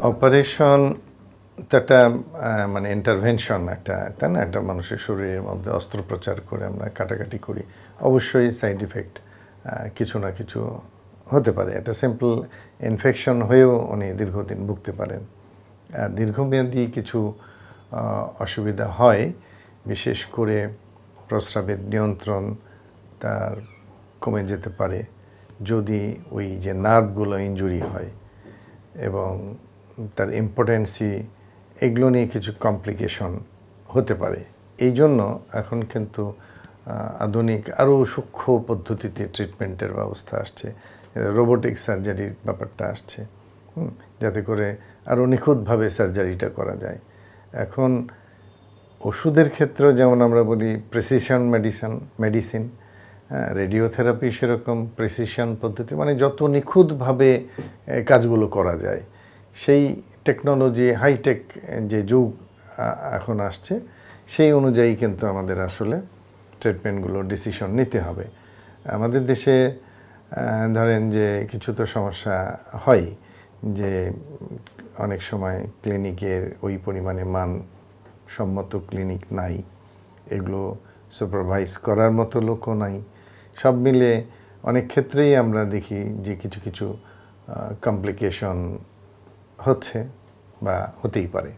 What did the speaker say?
Operation তো একটা মানে ইন্টারভেনশন একটা, তাই না? একটা মানুষের শরীরের মধ্যে অস্ত্রোপচার করে আমরা কাটাকাটি করি, অবশ্যই সাইড ইফেক্ট কিছু না কিছু হতে পারে। একটা সিম্পল ইনফেকশন হয়েও উনি দীর্ঘদিন ভুগতে পারেন। দীর্ঘমেয়াদী কিছু অসুবিধা হয়, বিশেষ করে প্রস্রাবের নিয়ন্ত্রণ তার কমে যেতে পারে যদি ওই যে নার্ভগুলো ইনজুরি হয়, এবং তার ইম্পর্টেন্সি, এগুলো নিয়ে কিছু কমপ্লিকেশন হতে পারে। এই জন্য এখন কিন্তু আধুনিক আরও সূক্ষ্ম পদ্ধতিতে ট্রিটমেন্টের ব্যবস্থা আসছে, রোবোটিক সার্জারির ব্যাপারটা আসছে, যাতে করে আরও নিখুঁতভাবে সার্জারিটা করা যায়। এখন ওষুধের ক্ষেত্রে যেমন আমরা বলি প্রেসিশন মেডিসিন, রেডিওথেরাপি সেরকম প্রেসিশন পদ্ধতি, মানে যত নিখুঁতভাবে কাজগুলো করা যায়, সেই টেকনোলজি হাইটেক যে যুগ এখন আসছে, সেই অনুযায়ী কিন্তু আমাদের আসলে ট্রিটমেন্টগুলো ডিসিশন নিতে হবে। আমাদের দেশে ধরেন যে কিছু তো সমস্যা হয়, যে অনেক সময় ক্লিনিকের ওই পরিমাণে মানসম্মত ক্লিনিক নাই, এগুলো সুপারভাইজ করার মতো লোকও নাই। সব মিলে অনেক ক্ষেত্রেই আমরা দেখি যে কিছু কিছু কমপ্লিকেশন হচ্ছে বা হতেই পারে।